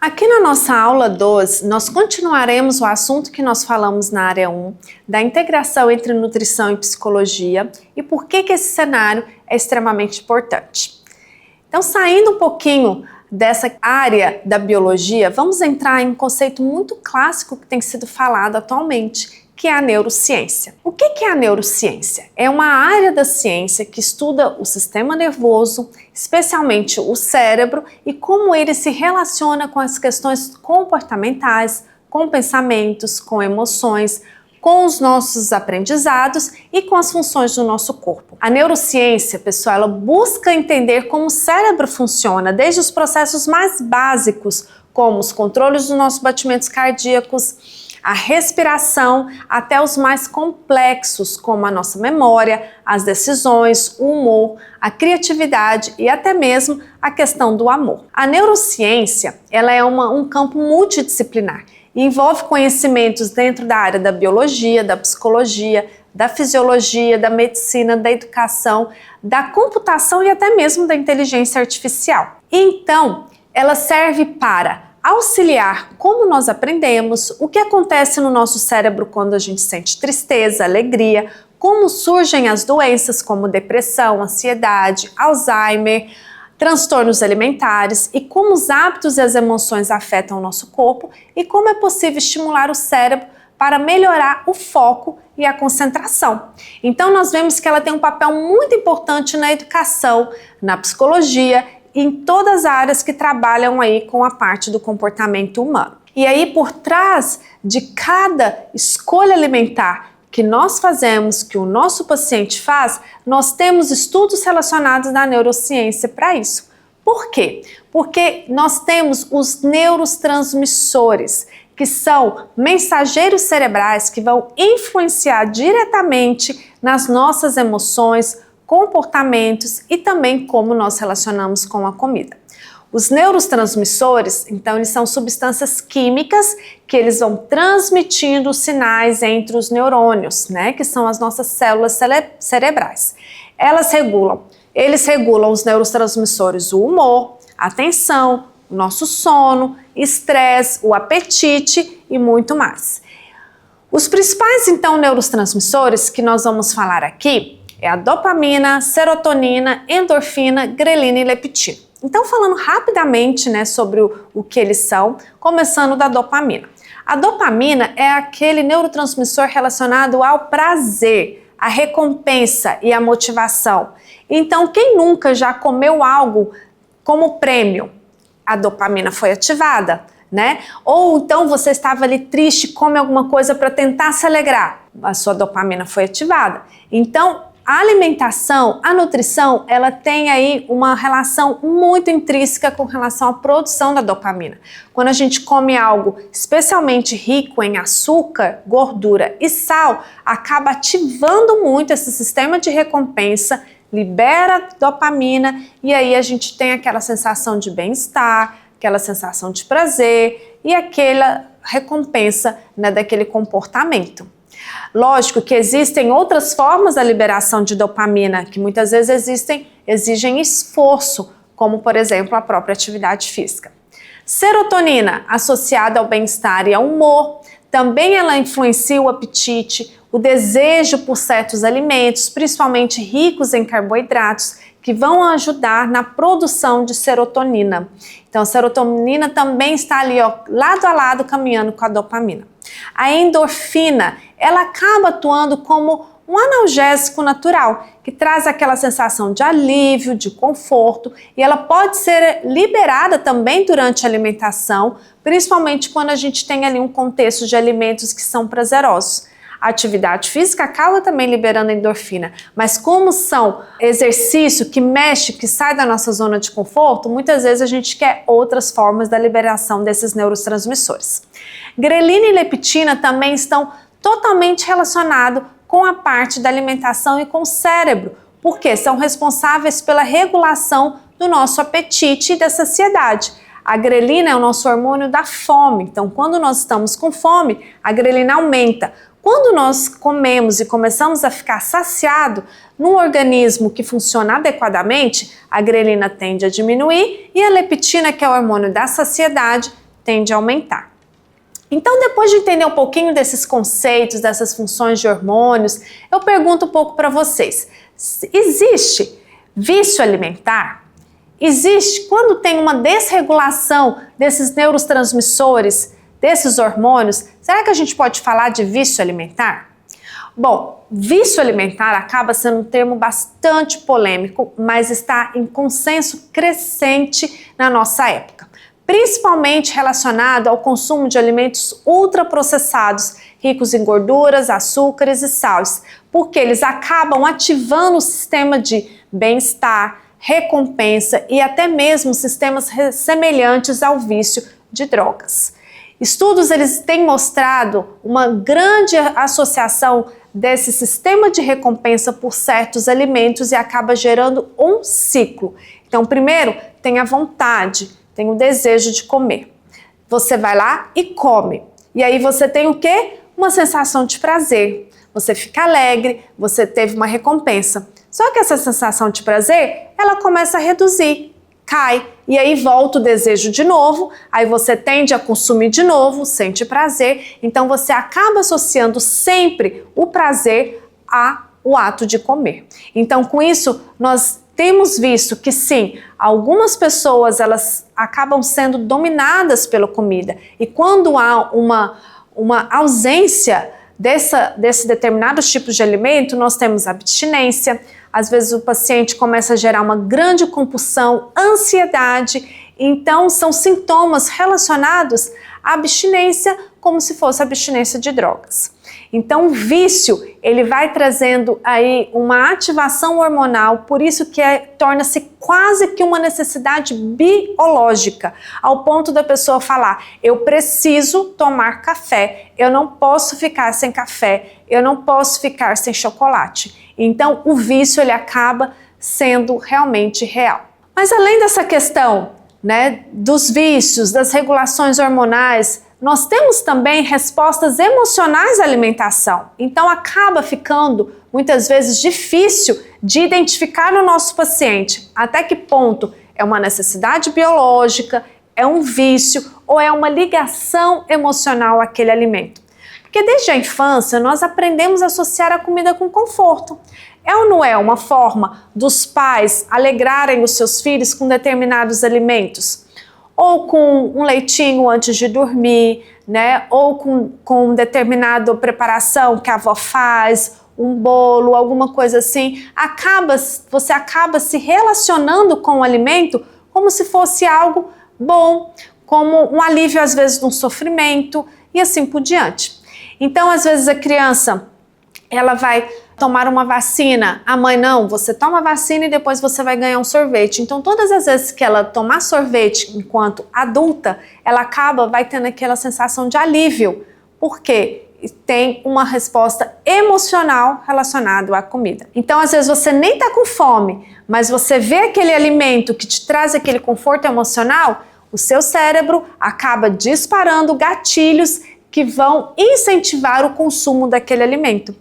Aqui na nossa aula 12, nós continuaremos o assunto que nós falamos na área 1, da integração entre nutrição e psicologia e por que esse cenário é extremamente importante. Então, saindo um pouquinho dessa área da biologia, vamos entrar em um conceito muito clássico que tem sido falado atualmente, que é a neurociência. O que é a neurociência? É uma área da ciência que estuda o sistema nervoso, especialmente o cérebro, e como ele se relaciona com as questões comportamentais, com pensamentos, com emoções, com os nossos aprendizados e com as funções do nosso corpo. A neurociência, pessoal, ela busca entender como o cérebro funciona, desde os processos mais básicos, como os controles dos nossos batimentos cardíacos, a respiração, até os mais complexos, como a nossa memória, as decisões, o humor, a criatividade e até mesmo a questão do amor. A neurociência, ela é um campo multidisciplinar e envolve conhecimentos dentro da área da biologia, da psicologia, da fisiologia, da medicina, da educação, da computação e até mesmo da inteligência artificial. Então, ela serve para auxiliar como nós aprendemos, o que acontece no nosso cérebro quando a gente sente tristeza, alegria, como surgem as doenças como depressão, ansiedade, Alzheimer, transtornos alimentares e como os hábitos e as emoções afetam o nosso corpo e como é possível estimular o cérebro para melhorar o foco e a concentração. Então nós vemos que ela tem um papel muito importante na educação, na psicologia, em todas as áreas que trabalham aí com a parte do comportamento humano. E aí, por trás de cada escolha alimentar que nós fazemos, que o nosso paciente faz, nós temos estudos relacionados da neurociência para isso. Por quê? Porque nós temos os neurotransmissores, que são mensageiros cerebrais que vão influenciar diretamente nas nossas emoções, comportamentos e também como nós relacionamos com a comida. Os neurotransmissores, então, eles são substâncias químicas que eles vão transmitindo sinais entre os neurônios, né, que são as nossas células cerebrais. Eles regulam os neurotransmissores, o humor, a atenção, o nosso sono, estresse, o apetite e muito mais. Os principais, então, neurotransmissores que nós vamos falar aqui é a dopamina, serotonina, endorfina, grelina e leptina. Então, falando rapidamente, né, sobre o que eles são, começando da dopamina. A dopamina é aquele neurotransmissor relacionado ao prazer, à recompensa e à motivação. Então, quem nunca já comeu algo como prêmio? A dopamina foi ativada, né? Ou então você estava ali triste, come alguma coisa para tentar se alegrar. A sua dopamina foi ativada. Então, a alimentação, a nutrição, ela tem aí uma relação muito intrínseca com relação à produção da dopamina. Quando a gente come algo especialmente rico em açúcar, gordura e sal, acaba ativando muito esse sistema de recompensa, libera dopamina e aí a gente tem aquela sensação de bem-estar, aquela sensação de prazer e aquela recompensa, né, daquele comportamento. Lógico que existem outras formas da liberação de dopamina que muitas vezes exigem esforço, como por exemplo a própria atividade física. Serotonina, associada ao bem-estar e ao humor, também ela influencia o apetite, o desejo por certos alimentos, principalmente ricos em carboidratos, que vão ajudar na produção de serotonina. Então a serotonina também está ali, ó, lado a lado, caminhando com a dopamina. A endorfina, ela acaba atuando como um analgésico natural, que traz aquela sensação de alívio, de conforto, e ela pode ser liberada também durante a alimentação, principalmente quando a gente tem ali um contexto de alimentos que são prazerosos. A atividade física acaba também liberando endorfina, mas como são exercício que mexe, que sai da nossa zona de conforto, muitas vezes a gente quer outras formas da liberação desses neurotransmissores. Grelina e leptina também estão totalmente relacionados com a parte da alimentação e com o cérebro, porque são responsáveis pela regulação do nosso apetite e da saciedade. A grelina é o nosso hormônio da fome, então quando nós estamos com fome, a grelina aumenta. Quando nós comemos e começamos a ficar saciado no organismo que funciona adequadamente, a grelina tende a diminuir e a leptina, que é o hormônio da saciedade, tende a aumentar. Então, depois de entender um pouquinho desses conceitos, dessas funções de hormônios, eu pergunto um pouco para vocês. Existe vício alimentar? Existe quando tem uma desregulação desses neurotransmissores, desses hormônios? Será que a gente pode falar de vício alimentar? Bom, vício alimentar acaba sendo um termo bastante polêmico, mas está em consenso crescente na nossa época, principalmente relacionado ao consumo de alimentos ultraprocessados, ricos em gorduras, açúcares e sais, porque eles acabam ativando o sistema de bem-estar, recompensa e até mesmo sistemas semelhantes ao vício de drogas. Estudos eles têm mostrado uma grande associação desse sistema de recompensa por certos alimentos e acaba gerando um ciclo. Então, primeiro, tem a vontade, tem o desejo de comer. Você vai lá e come. E aí você tem o quê? Uma sensação de prazer. Você fica alegre, você teve uma recompensa. Só que essa sensação de prazer, ela começa a reduzir, cai. E aí volta o desejo de novo, aí você tende a consumir de novo, sente prazer. Então você acaba associando sempre o prazer ao ato de comer. Então com isso, nós temos visto que sim, algumas pessoas elas acabam sendo dominadas pela comida. E quando há uma ausência desse determinados tipos de alimento, nós temos abstinência. Às vezes o paciente começa a gerar uma grande compulsão, ansiedade. Então são sintomas relacionados à abstinência, como se fosse abstinência de drogas. Então o vício, ele vai trazendo aí uma ativação hormonal, por isso que torna-se quase que uma necessidade biológica, ao ponto da pessoa falar, eu preciso tomar café, eu não posso ficar sem café, eu não posso ficar sem chocolate. Então o vício, ele acaba sendo realmente real. Mas além dessa questão, né, dos vícios, das regulações hormonais, nós temos também respostas emocionais à alimentação. Então acaba ficando muitas vezes difícil de identificar no nosso paciente até que ponto é uma necessidade biológica, é um vício ou é uma ligação emocional àquele alimento. Porque desde a infância nós aprendemos a associar a comida com conforto. É ou não é uma forma dos pais alegrarem os seus filhos com determinados alimentos? Ou com um leitinho antes de dormir, né? Ou com determinada preparação que a avó faz, um bolo, alguma coisa assim. Você acaba se relacionando com o alimento como se fosse algo bom, como um alívio às vezes de um sofrimento e assim por diante. Então às vezes a criança, ela vai tomar uma vacina, a mãe não, você toma a vacina e depois você vai ganhar um sorvete. Então todas as vezes que ela tomar sorvete enquanto adulta, ela vai tendo aquela sensação de alívio, porque tem uma resposta emocional relacionada à comida. Então às vezes você nem está com fome, mas você vê aquele alimento que te traz aquele conforto emocional, o seu cérebro acaba disparando gatilhos que vão incentivar o consumo daquele alimento.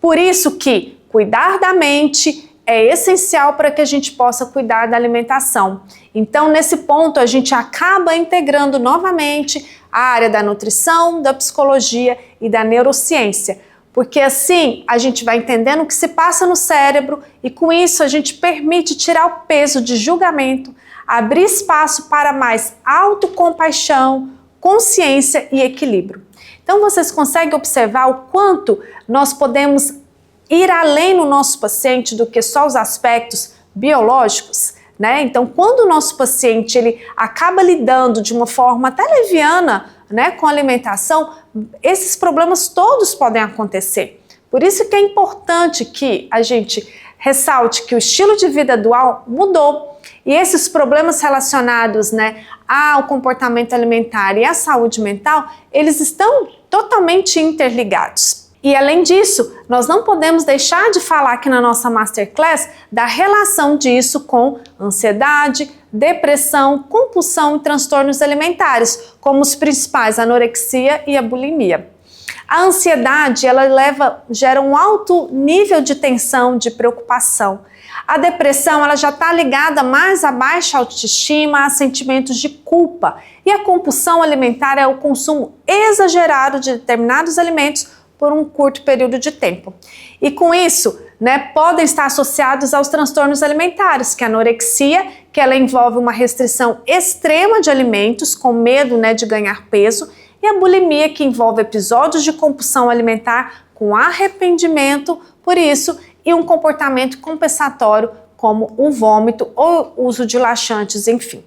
Por isso que cuidar da mente é essencial para que a gente possa cuidar da alimentação. Então, nesse ponto, a gente acaba integrando novamente a área da nutrição, da psicologia e da neurociência. Porque assim, a gente vai entendendo o que se passa no cérebro e com isso a gente permite tirar o peso de julgamento, abrir espaço para mais autocompaixão, consciência e equilíbrio. Então vocês conseguem observar o quanto nós podemos ir além no nosso paciente do que só os aspectos biológicos, né? Então quando o nosso paciente ele acaba lidando de uma forma até leviana, né, com a alimentação, esses problemas todos podem acontecer. Por isso que é importante que a gente ressalte que o estilo de vida dual mudou e esses problemas relacionados, né, ao comportamento alimentar e à saúde mental, eles estão totalmente interligados. E além disso, nós não podemos deixar de falar aqui na nossa Masterclass da relação disso com ansiedade, depressão, compulsão e transtornos alimentares, como os principais, a anorexia e a bulimia. A ansiedade, ela gera um alto nível de tensão, de preocupação. A depressão, ela já está ligada mais à baixa autoestima, a sentimentos de culpa. E a compulsão alimentar é o consumo exagerado de determinados alimentos por um curto período de tempo. E com isso, podem estar associados aos transtornos alimentares, que é a anorexia, que ela envolve uma restrição extrema de alimentos, com medo de ganhar peso, e a bulimia, que envolve episódios de compulsão alimentar com arrependimento por isso e um comportamento compensatório como o vômito ou uso de laxantes, enfim.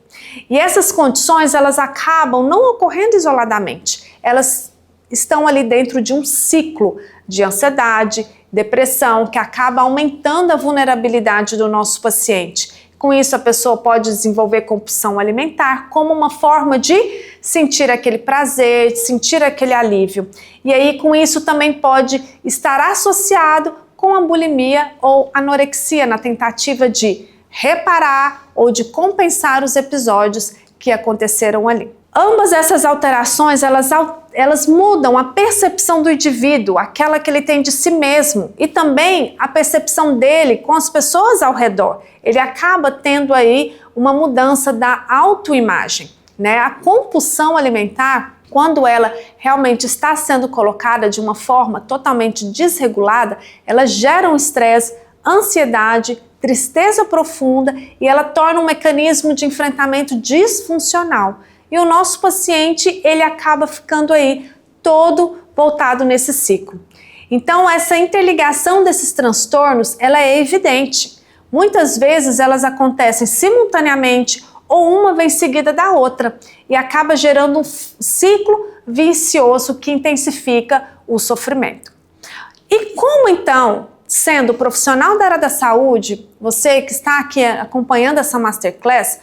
E essas condições, elas acabam não ocorrendo isoladamente, elas estão ali dentro de um ciclo de ansiedade, depressão, que acaba aumentando a vulnerabilidade do nosso paciente. Com isso, a pessoa pode desenvolver compulsão alimentar como uma forma de sentir aquele prazer, de sentir aquele alívio. E aí, com isso, também pode estar associado com a bulimia ou anorexia, na tentativa de reparar ou de compensar os episódios que aconteceram ali. Ambas essas alterações, elas mudam a percepção do indivíduo, aquela que ele tem de si mesmo, e também a percepção dele com as pessoas ao redor. Ele acaba tendo aí uma mudança da autoimagem, A compulsão alimentar, quando ela realmente está sendo colocada de uma forma totalmente desregulada, ela gera um estresse, ansiedade, tristeza profunda e ela torna um mecanismo de enfrentamento disfuncional. E o nosso paciente, ele acaba ficando aí todo voltado nesse ciclo. Então, essa interligação desses transtornos, ela é evidente. Muitas vezes elas acontecem simultaneamente ou uma vem seguida da outra e acaba gerando um ciclo vicioso que intensifica o sofrimento. E como então, sendo profissional da área da saúde, você que está aqui acompanhando essa Masterclass,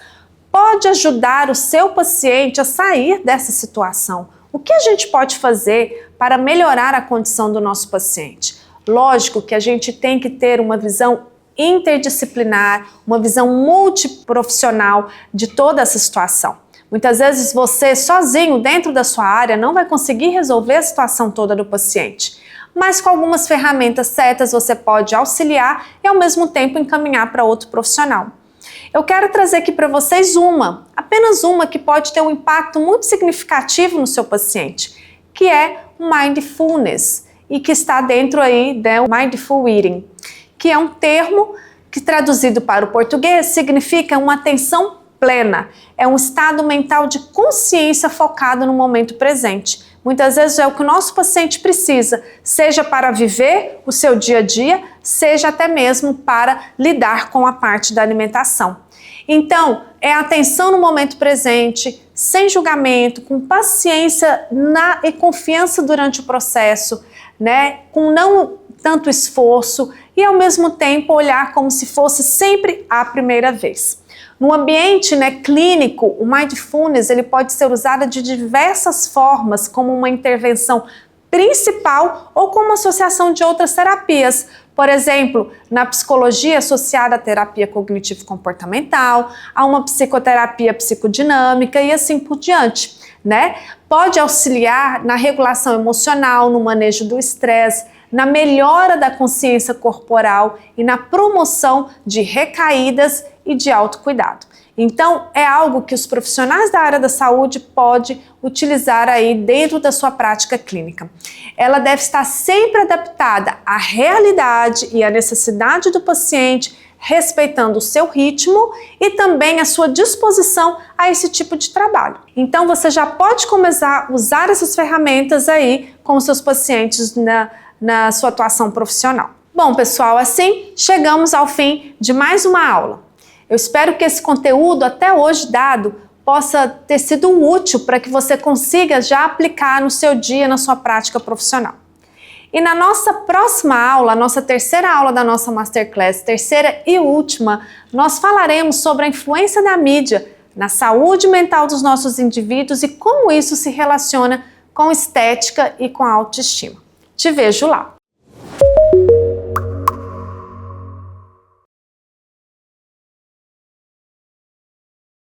pode ajudar o seu paciente a sair dessa situação? O que a gente pode fazer para melhorar a condição do nosso paciente? Lógico que a gente tem que ter uma visão interdisciplinar, uma visão multiprofissional de toda essa situação. Muitas vezes você sozinho dentro da sua área não vai conseguir resolver a situação toda do paciente, mas com algumas ferramentas certas você pode auxiliar e ao mesmo tempo encaminhar para outro profissional. Eu quero trazer aqui para vocês apenas uma que pode ter um impacto muito significativo no seu paciente, que é o Mindfulness, e que está dentro aí do Mindful Eating, que é um termo que traduzido para o português significa uma atenção plena, é um estado mental de consciência focado no momento presente. Muitas vezes é o que o nosso paciente precisa, seja para viver o seu dia a dia, seja até mesmo para lidar com a parte da alimentação. Então, é atenção no momento presente, sem julgamento, com paciência e confiança durante o processo, com não tanto esforço e ao mesmo tempo olhar como se fosse sempre a primeira vez. No ambiente clínico, o Mindfulness ele pode ser usado de diversas formas, como uma intervenção principal ou como associação de outras terapias. Por exemplo, na psicologia associada à terapia cognitivo-comportamental, a uma psicoterapia psicodinâmica e assim por diante, Pode auxiliar na regulação emocional, no manejo do estresse, na melhora da consciência corporal e na promoção de recaídas e de autocuidado. Então, é algo que os profissionais da área da saúde podem utilizar aí dentro da sua prática clínica. Ela deve estar sempre adaptada à realidade e à necessidade do paciente, respeitando o seu ritmo e também a sua disposição a esse tipo de trabalho. Então, você já pode começar a usar essas ferramentas aí com os seus pacientes na sua atuação profissional. Bom, pessoal, assim chegamos ao fim de mais uma aula. Eu espero que esse conteúdo até hoje dado possa ter sido útil para que você consiga já aplicar no seu dia, na sua prática profissional. E na nossa próxima aula, nossa terceira aula da nossa Masterclass, terceira e última, nós falaremos sobre a influência da mídia na saúde mental dos nossos indivíduos e como isso se relaciona com estética e com a autoestima. Te vejo lá!